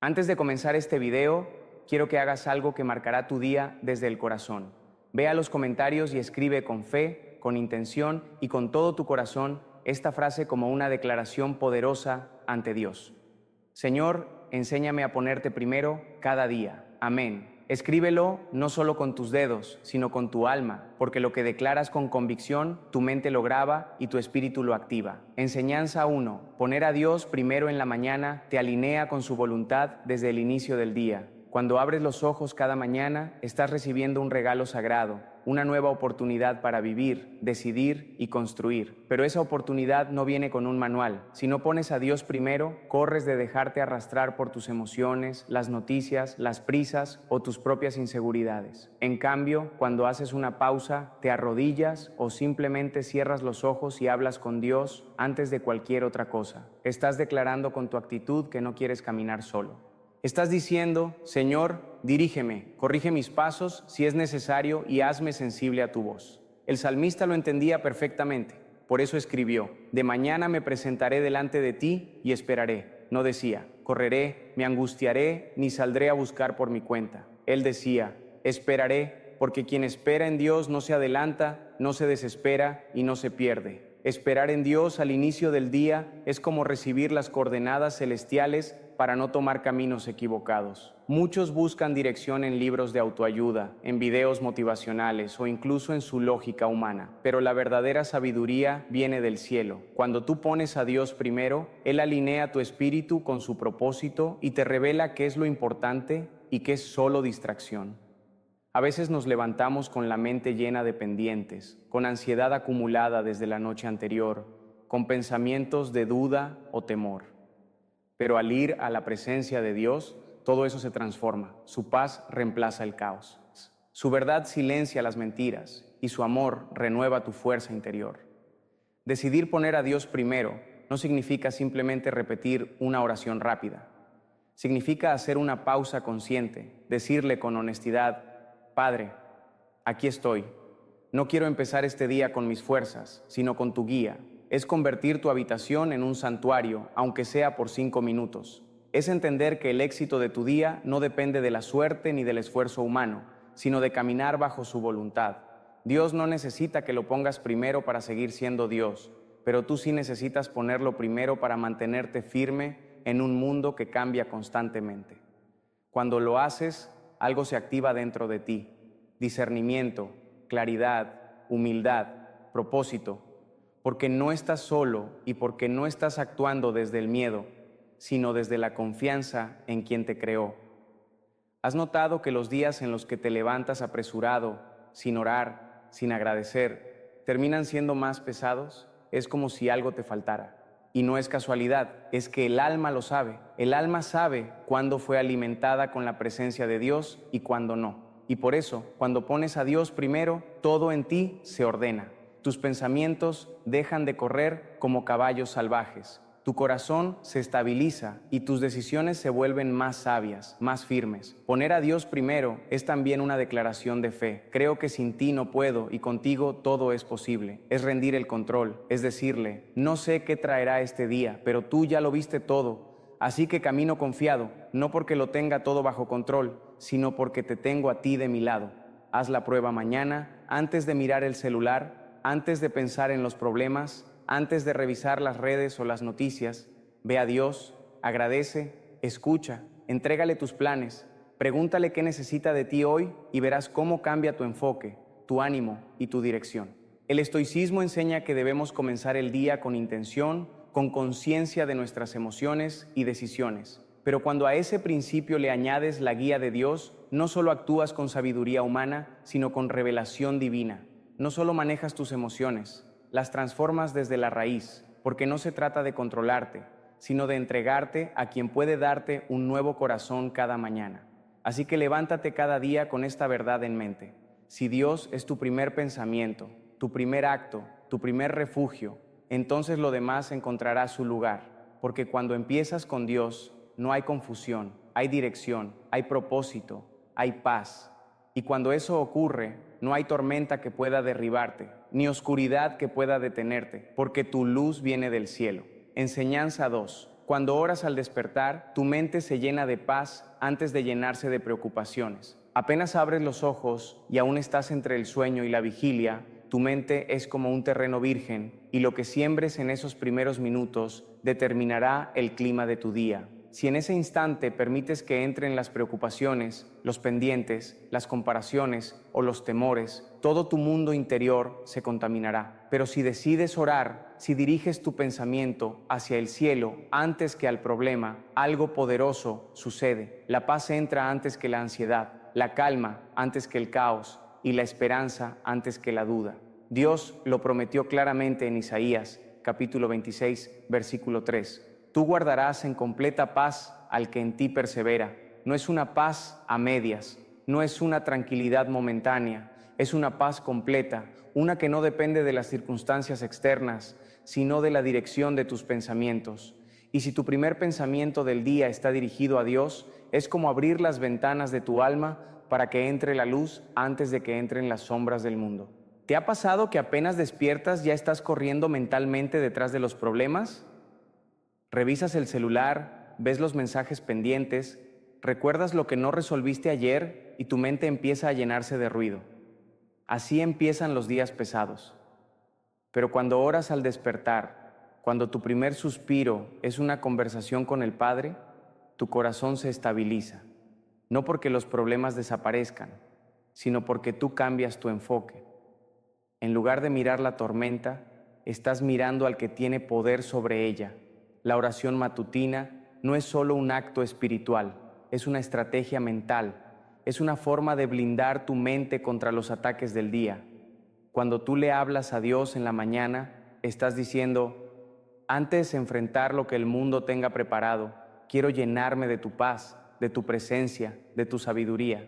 Antes de comenzar este video, quiero que hagas algo que marcará tu día desde el corazón. Ve a los comentarios y escribe con fe, con intención y con todo tu corazón esta frase como una declaración poderosa ante Dios. Señor, enséñame a ponerte primero cada día. Amén. Escríbelo no solo con tus dedos, sino con tu alma, porque lo que declaras con convicción, tu mente lo graba y tu espíritu lo activa. Enseñanza 1. Poner a Dios primero en la mañana te alinea con su voluntad desde el inicio del día. Cuando abres los ojos cada mañana, estás recibiendo un regalo sagrado, una nueva oportunidad para vivir, decidir y construir. Pero esa oportunidad no viene con un manual. Si no pones a Dios primero, corres de dejarte arrastrar por tus emociones, las noticias, las prisas o tus propias inseguridades. En cambio, cuando haces una pausa, te arrodillas o simplemente cierras los ojos y hablas con Dios antes de cualquier otra cosa. Estás declarando con tu actitud que no quieres caminar solo. Estás diciendo, Señor, dirígeme, corrige mis pasos si es necesario y hazme sensible a tu voz. El salmista lo entendía perfectamente, por eso escribió, de mañana me presentaré delante de ti y esperaré. No decía, correré, me angustiaré, ni saldré a buscar por mi cuenta. Él decía, esperaré, porque quien espera en Dios no se adelanta, no se desespera y no se pierde. Esperar en Dios al inicio del día es como recibir las coordenadas celestiales para no tomar caminos equivocados. Muchos buscan dirección en libros de autoayuda, en videos motivacionales o incluso en su lógica humana, pero la verdadera sabiduría viene del cielo. Cuando tú pones a Dios primero, Él alinea tu espíritu con su propósito y te revela qué es lo importante y qué es solo distracción. A veces nos levantamos con la mente llena de pendientes, con ansiedad acumulada desde la noche anterior, con pensamientos de duda o temor. Pero al ir a la presencia de Dios, todo eso se transforma. Su paz reemplaza el caos. Su verdad silencia las mentiras y su amor renueva tu fuerza interior. Decidir poner a Dios primero no significa simplemente repetir una oración rápida. Significa hacer una pausa consciente, decirle con honestidad, Padre, aquí estoy. No quiero empezar este día con mis fuerzas, sino con tu guía. Es convertir tu habitación en un santuario, aunque sea por 5 minutos. Es entender que el éxito de tu día no depende de la suerte ni del esfuerzo humano, sino de caminar bajo su voluntad. Dios no necesita que lo pongas primero para seguir siendo Dios, pero tú sí necesitas ponerlo primero para mantenerte firme en un mundo que cambia constantemente. Cuando lo haces, algo se activa dentro de ti: discernimiento, claridad, humildad, propósito, porque no estás solo y porque no estás actuando desde el miedo, sino desde la confianza en quien te creó. ¿Has notado que los días en los que te levantas apresurado, sin orar, sin agradecer, terminan siendo más pesados? Es como si algo te faltara. Y no es casualidad, es que el alma lo sabe. El alma sabe cuándo fue alimentada con la presencia de Dios y cuándo no. Y por eso, cuando pones a Dios primero, todo en ti se ordena. Tus pensamientos dejan de correr como caballos salvajes. Tu corazón se estabiliza y tus decisiones se vuelven más sabias, más firmes. Poner a Dios primero es también una declaración de fe. Creo que sin ti no puedo y contigo todo es posible. Es rendir el control, es decirle, no sé qué traerá este día, pero tú ya lo viste todo. Así que camino confiado, no porque lo tenga todo bajo control, sino porque te tengo a ti de mi lado. Haz la prueba mañana, antes de mirar el celular, antes de pensar en los problemas, antes de revisar las redes o las noticias. Ve a Dios, agradece, escucha, entrégale tus planes, pregúntale qué necesita de ti hoy y verás cómo cambia tu enfoque, tu ánimo y tu dirección. El estoicismo enseña que debemos comenzar el día con intención, con conciencia de nuestras emociones y decisiones. Pero cuando a ese principio le añades la guía de Dios, no solo actúas con sabiduría humana, sino con revelación divina. No solo manejas tus emociones, las transformas desde la raíz, porque no se trata de controlarte, sino de entregarte a quien puede darte un nuevo corazón cada mañana. Así que levántate cada día con esta verdad en mente. Si Dios es tu primer pensamiento, tu primer acto, tu primer refugio, entonces lo demás encontrará su lugar, porque cuando empiezas con Dios, no hay confusión, hay dirección, hay propósito, hay paz. Y cuando eso ocurre, no hay tormenta que pueda derribarte, ni oscuridad que pueda detenerte, porque tu luz viene del cielo. Enseñanza 2. Cuando oras al despertar, tu mente se llena de paz antes de llenarse de preocupaciones. Apenas abres los ojos y aún estás entre el sueño y la vigilia, tu mente es como un terreno virgen y lo que siembres en esos primeros minutos determinará el clima de tu día. Si en ese instante permites que entren las preocupaciones, los pendientes, las comparaciones o los temores, todo tu mundo interior se contaminará. Pero si decides orar, si diriges tu pensamiento hacia el cielo antes que al problema, algo poderoso sucede. La paz entra antes que la ansiedad, la calma antes que el caos y la esperanza antes que la duda. Dios lo prometió claramente en Isaías, capítulo 26, versículo 3. Tú guardarás en completa paz al que en ti persevera. No es una paz a medias, no es una tranquilidad momentánea, es una paz completa, una que no depende de las circunstancias externas, sino de la dirección de tus pensamientos. Y si tu primer pensamiento del día está dirigido a Dios, es como abrir las ventanas de tu alma para que entre la luz antes de que entren las sombras del mundo. ¿Te ha pasado que apenas despiertas ya estás corriendo mentalmente detrás de los problemas? Revisas el celular, ves los mensajes pendientes, recuerdas lo que no resolviste ayer y tu mente empieza a llenarse de ruido. Así empiezan los días pesados. Pero cuando oras al despertar, cuando tu primer suspiro es una conversación con el Padre, tu corazón se estabiliza. No porque los problemas desaparezcan, sino porque tú cambias tu enfoque. En lugar de mirar la tormenta, estás mirando al que tiene poder sobre ella. La oración matutina no es solo un acto espiritual, es una estrategia mental, es una forma de blindar tu mente contra los ataques del día. Cuando tú le hablas a Dios en la mañana, estás diciendo: antes de enfrentar lo que el mundo tenga preparado, quiero llenarme de tu paz, de tu presencia, de tu sabiduría.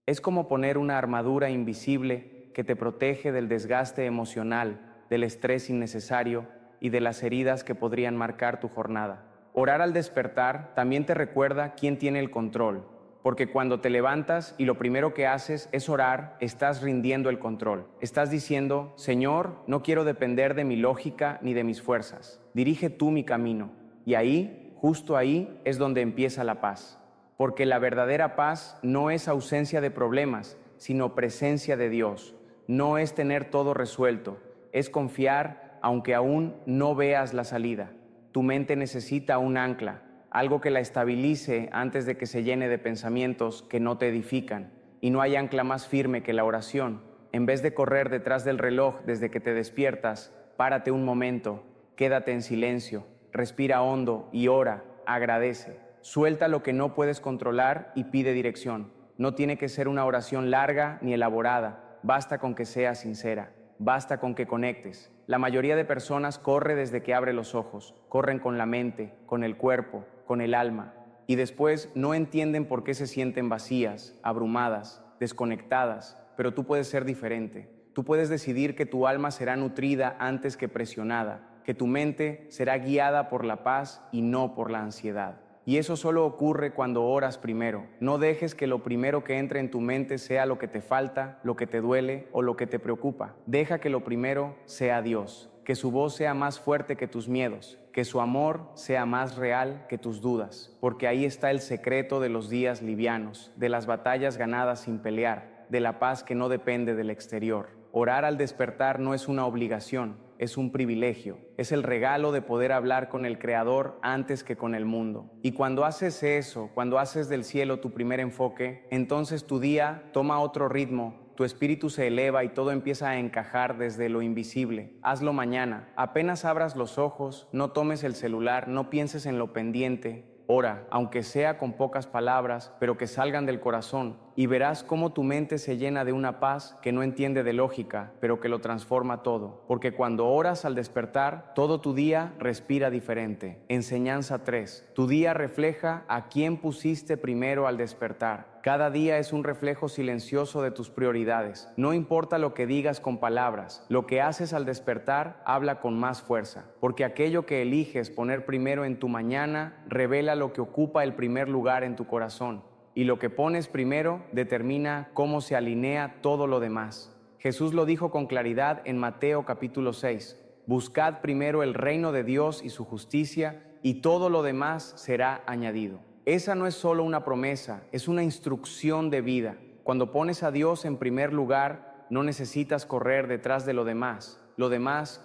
Es como poner una armadura invisible que te protege del desgaste emocional, del estrés innecesario y de las heridas que podrían marcar tu jornada. Orar al despertar también te recuerda quién tiene el control, porque cuando te levantas y lo primero que haces es orar, estás rindiendo el control. Estás diciendo: Señor, no quiero depender de mi lógica ni de mis fuerzas. Dirige tú mi camino. Y ahí, justo ahí, es donde empieza la paz. Porque la verdadera paz no es ausencia de problemas, sino presencia de Dios. No es tener todo resuelto, es confiar aunque aún no veas la salida. Tu mente necesita un ancla, algo que la estabilice antes de que se llene de pensamientos que no te edifican. Y no hay ancla más firme que la oración. En vez de correr detrás del reloj desde que te despiertas, párate un momento, quédate en silencio, respira hondo y ora, agradece. Suelta lo que no puedes controlar y pide dirección. No tiene que ser una oración larga ni elaborada, basta con que sea sincera. Basta con que conectes. La mayoría de personas corre desde que abre los ojos, corren con la mente, con el cuerpo, con el alma, y después no entienden por qué se sienten vacías, abrumadas, desconectadas, pero tú puedes ser diferente. Tú puedes decidir que tu alma será nutrida antes que presionada, que tu mente será guiada por la paz y no por la ansiedad. Y eso solo ocurre cuando oras primero. No dejes que lo primero que entre en tu mente sea lo que te falta, lo que te duele o lo que te preocupa. Deja que lo primero sea Dios, que su voz sea más fuerte que tus miedos, que su amor sea más real que tus dudas, porque ahí está el secreto de los días livianos, de las batallas ganadas sin pelear, de la paz que no depende del exterior. Orar al despertar no es una obligación, es un privilegio, es el regalo de poder hablar con el Creador antes que con el mundo. Y cuando haces eso, cuando haces del cielo tu primer enfoque, entonces tu día toma otro ritmo, tu espíritu se eleva y todo empieza a encajar desde lo invisible. Hazlo mañana, apenas abras los ojos, no tomes el celular, no pienses en lo pendiente. Ora, aunque sea con pocas palabras, pero que salgan del corazón, y verás cómo tu mente se llena de una paz que no entiende de lógica, pero que lo transforma todo. Porque cuando oras al despertar, todo tu día respira diferente. Enseñanza 3. Tu día refleja a quién pusiste primero al despertar. Cada día es un reflejo silencioso de tus prioridades. No importa lo que digas con palabras, lo que haces al despertar habla con más fuerza, porque aquello que eliges poner primero en tu mañana revela lo que ocupa el primer lugar en tu corazón, y lo que pones primero determina cómo se alinea todo lo demás. Jesús lo dijo con claridad en Mateo capítulo 6. Buscad primero el reino de Dios y su justicia, y todo lo demás será añadido. Esa no es solo una promesa, es una instrucción de vida. Cuando pones a Dios en primer lugar, no necesitas correr detrás de lo demás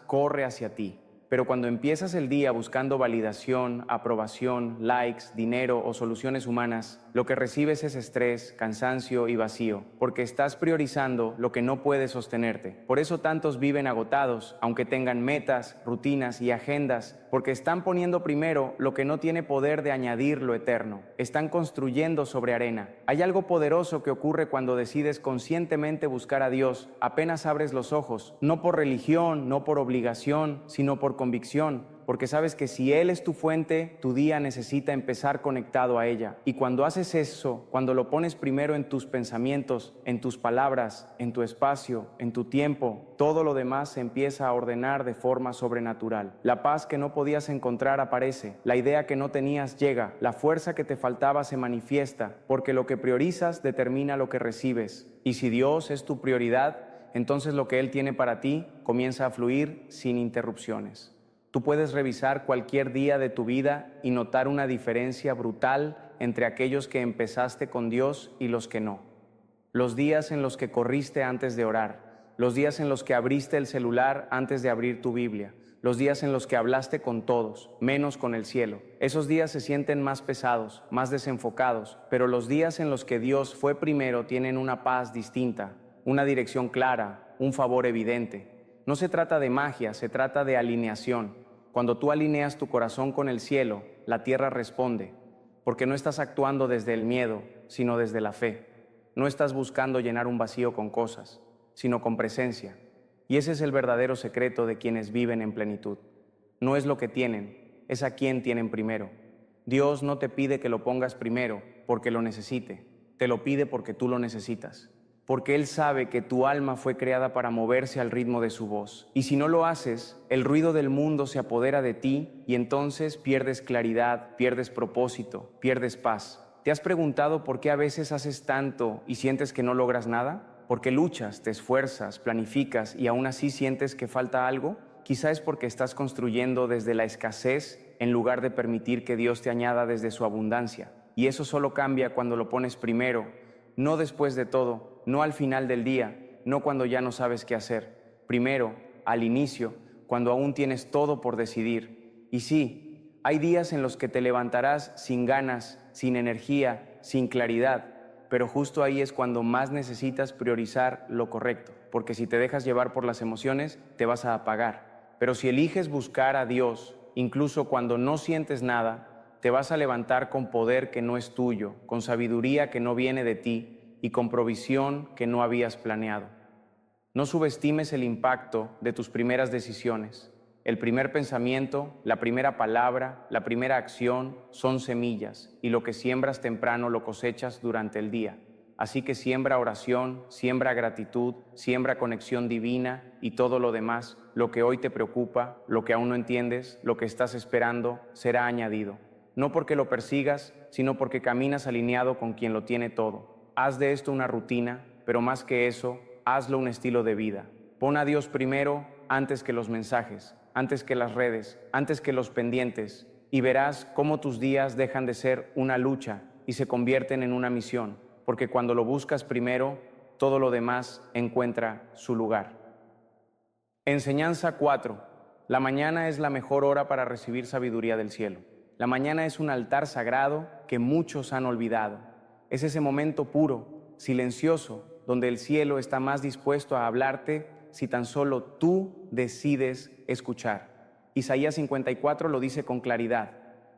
corre hacia ti. Pero cuando empiezas el día buscando validación, aprobación, likes, dinero o soluciones humanas, lo que recibes es estrés, cansancio y vacío, porque estás priorizando lo que no puede sostenerte. Por eso tantos viven agotados, aunque tengan metas, rutinas y agendas, porque están poniendo primero lo que no tiene poder de añadir lo eterno. Están construyendo sobre arena. Hay algo poderoso que ocurre cuando decides conscientemente buscar a Dios. Apenas abres los ojos, no por religión, no por obligación, sino por convicción, porque sabes que si Él es tu fuente, tu día necesita empezar conectado a ella. Y cuando haces eso, cuando lo pones primero en tus pensamientos, en tus palabras, en tu espacio, en tu tiempo, todo lo demás se empieza a ordenar de forma sobrenatural. La paz que no podías encontrar aparece, la idea que no tenías llega, la fuerza que te faltaba se manifiesta, porque lo que priorizas determina lo que recibes. Y si Dios es tu prioridad, entonces lo que Él tiene para ti comienza a fluir sin interrupciones. Tú puedes revisar cualquier día de tu vida y notar una diferencia brutal entre aquellos que empezaste con Dios y los que no. Los días en los que corriste antes de orar, los días en los que abriste el celular antes de abrir tu Biblia, los días en los que hablaste con todos, menos con el cielo. Esos días se sienten más pesados, más desenfocados, pero los días en los que Dios fue primero tienen una paz distinta, una dirección clara, un favor evidente. No se trata de magia, se trata de alineación. Cuando tú alineas tu corazón con el cielo, la tierra responde, porque no estás actuando desde el miedo, sino desde la fe. No estás buscando llenar un vacío con cosas, sino con presencia. Y ese es el verdadero secreto de quienes viven en plenitud. No es lo que tienen, es a quien tienen primero. Dios no te pide que lo pongas primero porque lo necesite, te lo pide porque tú lo necesitas. Porque Él sabe que tu alma fue creada para moverse al ritmo de su voz. Y si no lo haces, el ruido del mundo se apodera de ti y entonces pierdes claridad, pierdes propósito, pierdes paz. ¿Te has preguntado por qué a veces haces tanto y sientes que no logras nada? ¿Porque luchas, te esfuerzas, planificas y aún así sientes que falta algo? Quizá es porque estás construyendo desde la escasez en lugar de permitir que Dios te añada desde su abundancia. Y eso solo cambia cuando lo pones primero, no después de todo, no al final del día, no cuando ya no sabes qué hacer. Primero, al inicio, cuando aún tienes todo por decidir. Y sí, hay días en los que te levantarás sin ganas, sin energía, sin claridad, pero justo ahí es cuando más necesitas priorizar lo correcto, porque si te dejas llevar por las emociones, te vas a apagar. Pero si eliges buscar a Dios, incluso cuando no sientes nada, te vas a levantar con poder que no es tuyo, con sabiduría que no viene de ti y con provisión que no habías planeado. No subestimes el impacto de tus primeras decisiones. El primer pensamiento, la primera palabra, la primera acción son semillas y lo que siembras temprano lo cosechas durante el día. Así que siembra oración, siembra gratitud, siembra conexión divina y todo lo demás, lo que hoy te preocupa, lo que aún no entiendes, lo que estás esperando, será añadido. No porque lo persigas, sino porque caminas alineado con quien lo tiene todo. Haz de esto una rutina, pero más que eso, hazlo un estilo de vida. Pon a Dios primero antes que los mensajes, antes que las redes, antes que los pendientes, y verás cómo tus días dejan de ser una lucha y se convierten en una misión, porque cuando lo buscas primero, todo lo demás encuentra su lugar. Enseñanza 4. La mañana es la mejor hora para recibir sabiduría del cielo. La mañana es un altar sagrado que muchos han olvidado. Es ese momento puro, silencioso, donde el cielo está más dispuesto a hablarte si tan solo tú decides escuchar. Isaías 54 lo dice con claridad.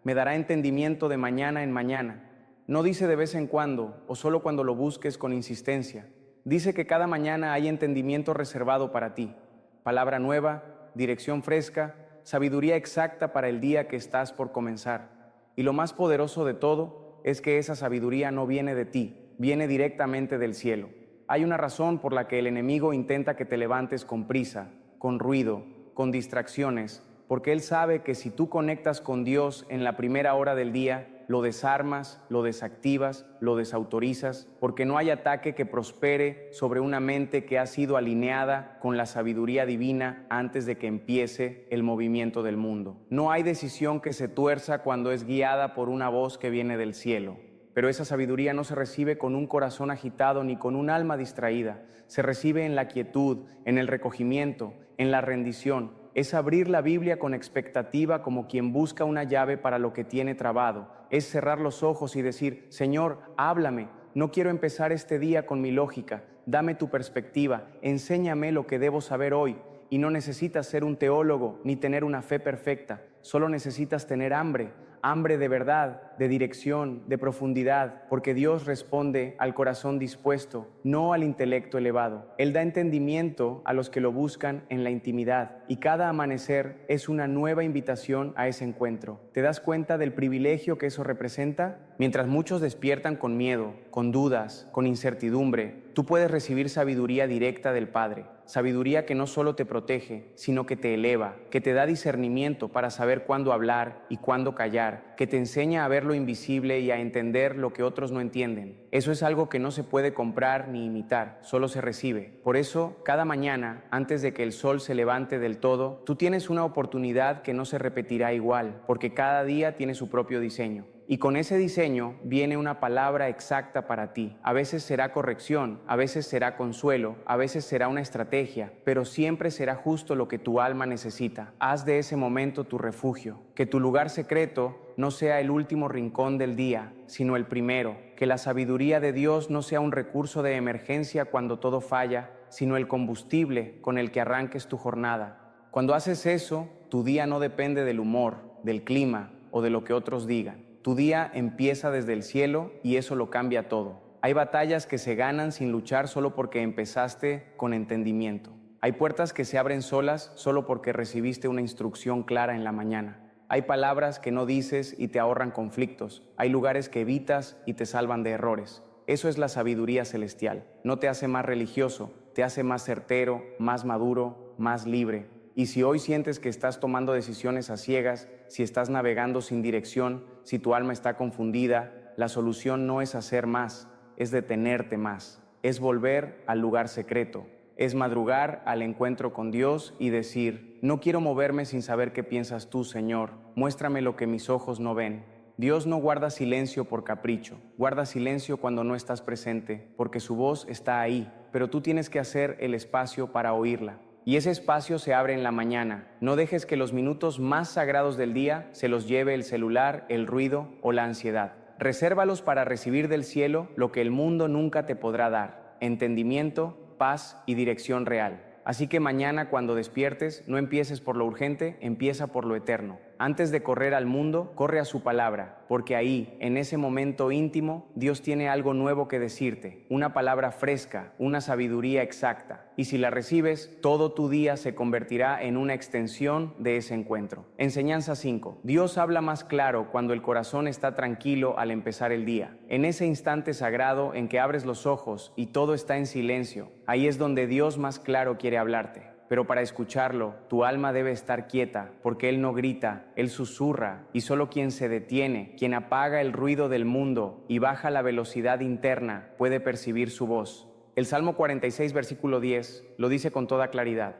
Me dará entendimiento de mañana en mañana. No dice de vez en cuando o solo cuando lo busques con insistencia. Dice que cada mañana hay entendimiento reservado para ti. Palabra nueva, dirección fresca, sabiduría exacta para el día que estás por comenzar. Y lo más poderoso de todo es que esa sabiduría no viene de ti, viene directamente del cielo. Hay una razón por la que el enemigo intenta que te levantes con prisa, con ruido, con distracciones, porque él sabe que si tú conectas con Dios en la primera hora del día, lo desarmas, lo desactivas, lo desautorizas, porque no hay ataque que prospere sobre una mente que ha sido alineada con la sabiduría divina antes de que empiece el movimiento del mundo. No hay decisión que se tuerza cuando es guiada por una voz que viene del cielo. Pero esa sabiduría no se recibe con un corazón agitado ni con un alma distraída. Se recibe en la quietud, en el recogimiento, en la rendición. Es abrir la Biblia con expectativa como quien busca una llave para lo que tiene trabado. Es cerrar los ojos y decir: Señor, háblame. No quiero empezar este día con mi lógica. Dame tu perspectiva. Enséñame lo que debo saber hoy. Y no necesitas ser un teólogo ni tener una fe perfecta. Solo necesitas tener hambre de verdad, de dirección, de profundidad, porque Dios responde al corazón dispuesto, no al intelecto elevado. Él da entendimiento a los que lo buscan en la intimidad, y cada amanecer es una nueva invitación a ese encuentro. ¿Te das cuenta del privilegio que eso representa? Mientras muchos despiertan con miedo, con dudas, con incertidumbre, tú puedes recibir sabiduría directa del Padre. Sabiduría que no solo te protege, sino que te eleva, que te da discernimiento para saber cuándo hablar y cuándo callar, que te enseña a ver lo invisible y a entender lo que otros no entienden. Eso es algo que no se puede comprar ni imitar, solo se recibe. Por eso, cada mañana, antes de que el sol se levante del todo, tú tienes una oportunidad que no se repetirá igual, porque cada día tiene su propio diseño. Y con ese diseño viene una palabra exacta para ti. A veces será corrección, a veces será consuelo, a veces será una estrategia, pero siempre será justo lo que tu alma necesita. Haz de ese momento tu refugio. Que tu lugar secreto no sea el último rincón del día, sino el primero. Que la sabiduría de Dios no sea un recurso de emergencia cuando todo falla, sino el combustible con el que arranques tu jornada. Cuando haces eso, tu día no depende del humor, del clima o de lo que otros digan. Tu día empieza desde el cielo y eso lo cambia todo. Hay batallas que se ganan sin luchar solo porque empezaste con entendimiento. Hay puertas que se abren solas solo porque recibiste una instrucción clara en la mañana. Hay palabras que no dices y te ahorran conflictos. Hay lugares que evitas y te salvan de errores. Eso es la sabiduría celestial. No te hace más religioso, te hace más certero, más maduro, más libre. Y si hoy sientes que estás tomando decisiones a ciegas, si estás navegando sin dirección, si tu alma está confundida, la solución no es hacer más, es detenerte más, es volver al lugar secreto, es madrugar al encuentro con Dios y decir: no quiero moverme sin saber qué piensas tú, Señor, muéstrame lo que mis ojos no ven. Dios no guarda silencio por capricho, guarda silencio cuando no estás presente, porque su voz está ahí, pero tú tienes que hacer el espacio para oírla. Y ese espacio se abre en la mañana. No dejes que los minutos más sagrados del día se los lleve el celular, el ruido o la ansiedad. Resérvalos para recibir del cielo lo que el mundo nunca te podrá dar: entendimiento, paz y dirección real. Así que mañana, cuando despiertes, no empieces por lo urgente, empieza por lo eterno. Antes de correr al mundo, corre a su palabra, porque ahí, en ese momento íntimo, Dios tiene algo nuevo que decirte, una palabra fresca, una sabiduría exacta. Y si la recibes, todo tu día se convertirá en una extensión de ese encuentro. Enseñanza 5. Dios habla más claro cuando el corazón está tranquilo al empezar el día. En ese instante sagrado en que abres los ojos y todo está en silencio, ahí es donde Dios más claro quiere hablarte. Pero para escucharlo, tu alma debe estar quieta, porque Él no grita, Él susurra, y solo quien se detiene, quien apaga el ruido del mundo y baja la velocidad interna, puede percibir su voz. El Salmo 46, versículo 10, lo dice con toda claridad: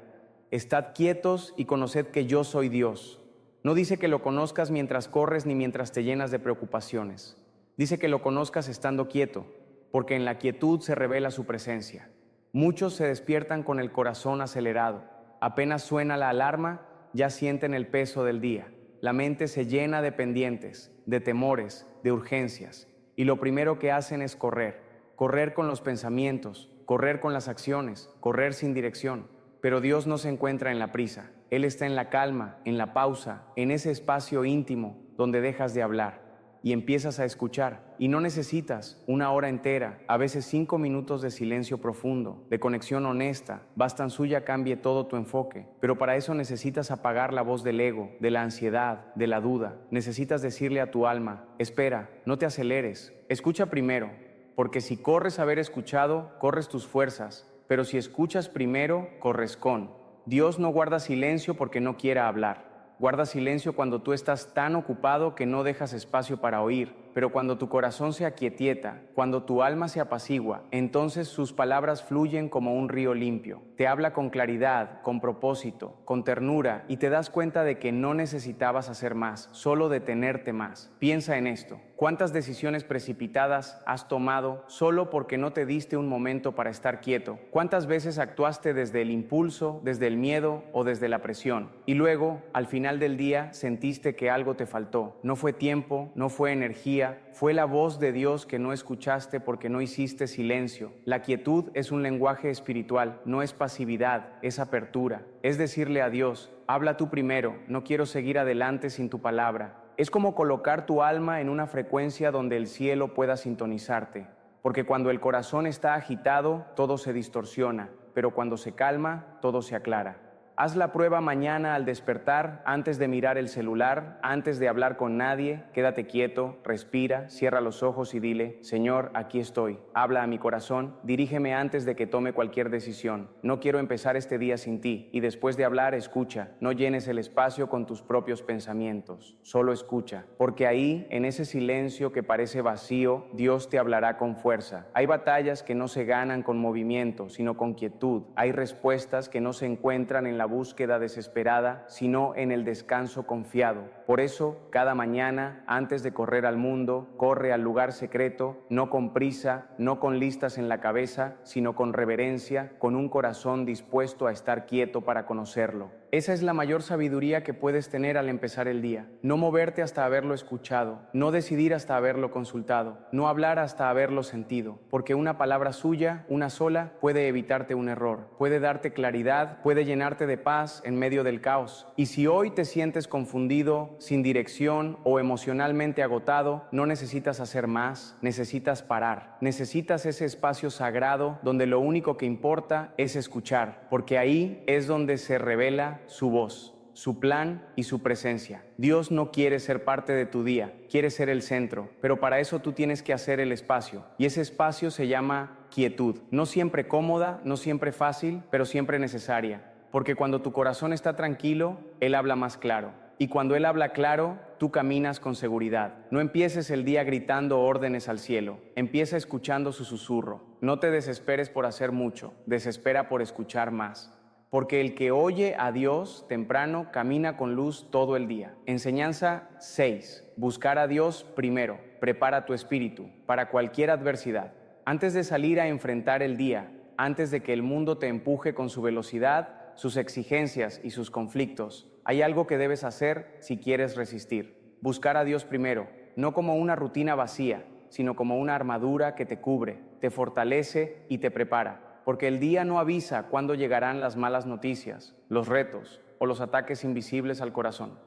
estad quietos y conoced que yo soy Dios. No dice que lo conozcas mientras corres ni mientras te llenas de preocupaciones. Dice que lo conozcas estando quieto, porque en la quietud se revela su presencia. Muchos se despiertan con el corazón acelerado. Apenas suena la alarma, ya sienten el peso del día. La mente se llena de pendientes, de temores, de urgencias. Y lo primero que hacen es correr. Correr con los pensamientos, correr con las acciones, correr sin dirección. Pero Dios no se encuentra en la prisa. Él está en la calma, en la pausa, en ese espacio íntimo donde dejas de hablar y empiezas a escuchar. Y no necesitas una hora entera, a veces 5 minutos de silencio profundo, de conexión honesta. Bastan suya cambie todo tu enfoque. Pero para eso necesitas apagar la voz del ego, de la ansiedad, de la duda. Necesitas decirle a tu alma: espera, no te aceleres, escucha primero. Porque si corres a haber escuchado, corres tus fuerzas. Pero si escuchas primero, corres con. Dios no guarda silencio porque no quiera hablar. Guarda silencio cuando tú estás tan ocupado que no dejas espacio para oír, pero cuando tu corazón se aquietieta, cuando tu alma se apacigua, entonces sus palabras fluyen como un río limpio. Te habla con claridad, con propósito, con ternura, y te das cuenta de que no necesitabas hacer más, solo detenerte más. Piensa en esto. ¿Cuántas decisiones precipitadas has tomado solo porque no te diste un momento para estar quieto? ¿Cuántas veces actuaste desde el impulso, desde el miedo o desde la presión? Y luego, al final del día, sentiste que algo te faltó. No fue tiempo, no fue energía, fue la voz de Dios que no escuchaste porque no hiciste silencio. La quietud es un lenguaje espiritual, no es pasividad, es apertura. Es decirle a Dios: habla tú primero, no quiero seguir adelante sin tu palabra. Es como colocar tu alma en una frecuencia donde el cielo pueda sintonizarte, porque cuando el corazón está agitado, todo se distorsiona, pero cuando se calma, todo se aclara. Haz la prueba mañana al despertar, antes de mirar el celular, antes de hablar con nadie. Quédate quieto, respira, cierra los ojos y dile: Señor, aquí estoy. Habla a mi corazón, dirígeme antes de que tome cualquier decisión. No quiero empezar este día sin ti. Y después de hablar, escucha. No llenes el espacio con tus propios pensamientos. Solo escucha. Porque ahí, en ese silencio que parece vacío, Dios te hablará con fuerza. Hay batallas que no se ganan con movimiento, sino con quietud. Hay respuestas que no se encuentran en la búsqueda desesperada, sino en el descanso confiado. Por eso, cada mañana, antes de correr al mundo, corre al lugar secreto, no con prisa, no con listas en la cabeza, sino con reverencia, con un corazón dispuesto a estar quieto para conocerlo. Esa es la mayor sabiduría que puedes tener al empezar el día. No moverte hasta haberlo escuchado, no decidir hasta haberlo consultado, no hablar hasta haberlo sentido, porque una palabra suya, una sola, puede evitarte un error, puede darte claridad, puede llenarte de paz en medio del caos. Y si hoy te sientes confundido, sin dirección o emocionalmente agotado, no necesitas hacer más, necesitas parar. Necesitas ese espacio sagrado donde lo único que importa es escuchar, porque ahí es donde se revela su voz, su plan y su presencia. Dios no quiere ser parte de tu día, quiere ser el centro, pero para eso tú tienes que hacer el espacio, y ese espacio se llama quietud. No siempre cómoda, no siempre fácil, pero siempre necesaria, porque cuando tu corazón está tranquilo, Él habla más claro, y cuando Él habla claro, tú caminas con seguridad. No empieces el día gritando órdenes al cielo, empieza escuchando su susurro. No te desesperes por hacer mucho, desespera por escuchar más. Porque el que oye a Dios temprano camina con luz todo el día. Enseñanza 6. Buscar a Dios primero. Prepara tu espíritu para cualquier adversidad. Antes de salir a enfrentar el día, antes de que el mundo te empuje con su velocidad, sus exigencias y sus conflictos, hay algo que debes hacer si quieres resistir. Buscar a Dios primero, no como una rutina vacía, sino como una armadura que te cubre, te fortalece y te prepara. Porque el día no avisa cuándo llegarán las malas noticias, los retos o los ataques invisibles al corazón.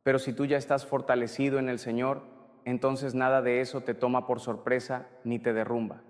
Pero si tú ya estás fortalecido en el Señor, entonces nada de eso te toma por sorpresa ni te derrumba.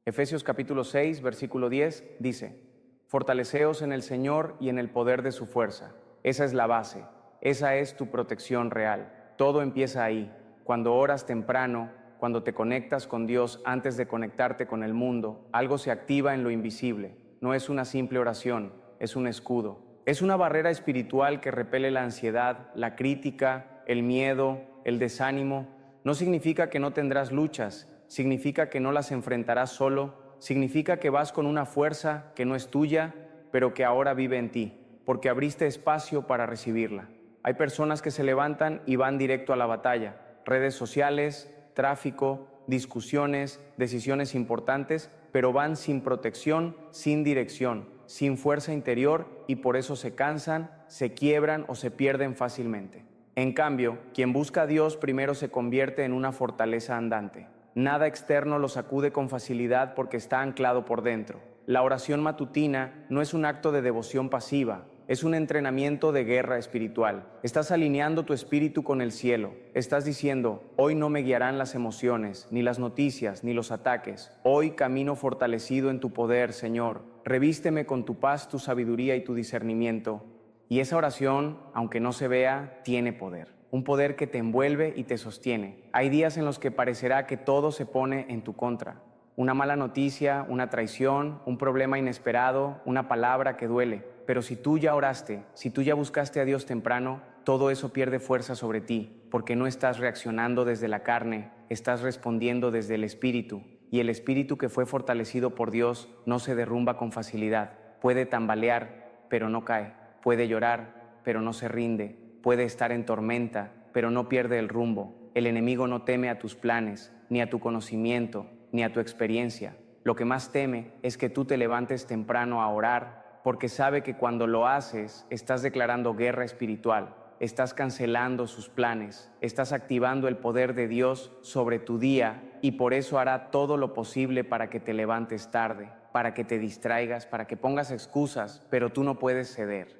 Efesios capítulo 6, versículo 10 dice: Fortaleceos en el Señor y en el poder de su fuerza. Esa es la base, esa es tu protección real. Todo empieza ahí, cuando oras temprano, cuando te conectas con Dios antes de conectarte con el mundo. Algo se activa en lo invisible. No es una simple oración, es un escudo. Es una barrera espiritual que repele la ansiedad, la crítica, el miedo, el desánimo. No significa que no tendrás luchas, significa que no las enfrentarás solo, significa que vas con una fuerza que no es tuya, pero que ahora vive en ti, porque abriste espacio para recibirla. Hay personas que se levantan y van directo a la batalla. Redes sociales, tráfico, discusiones, decisiones importantes, pero van sin protección, sin dirección, sin fuerza interior, y por eso se cansan, se quiebran o se pierden fácilmente. En cambio, quien busca a Dios primero se convierte en una fortaleza andante. Nada externo lo sacude con facilidad porque está anclado por dentro. La oración matutina no es un acto de devoción pasiva, es un entrenamiento de guerra espiritual. Estás alineando tu espíritu con el cielo. Estás diciendo: hoy no me guiarán las emociones, ni las noticias, ni los ataques. Hoy camino fortalecido en tu poder, Señor. Revísteme con tu paz, tu sabiduría y tu discernimiento. Y esa oración, aunque no se vea, tiene poder. Un poder que te envuelve y te sostiene. Hay días en los que parecerá que todo se pone en tu contra. Una mala noticia, una traición, un problema inesperado, una palabra que duele. Pero si tú ya oraste, si tú ya buscaste a Dios temprano, todo eso pierde fuerza sobre ti, porque no estás reaccionando desde la carne, estás respondiendo desde el Espíritu, y el Espíritu que fue fortalecido por Dios no se derrumba con facilidad. Puede tambalear, pero no cae. Puede llorar, pero no se rinde. Puede estar en tormenta, pero no pierde el rumbo. El enemigo no teme a tus planes, ni a tu conocimiento, ni a tu experiencia. Lo que más teme es que tú te levantes temprano a orar, porque sabe que cuando lo haces, estás declarando guerra espiritual, estás cancelando sus planes, estás activando el poder de Dios sobre tu día, y por eso hará todo lo posible para que te levantes tarde, para que te distraigas, para que pongas excusas, pero tú no puedes ceder.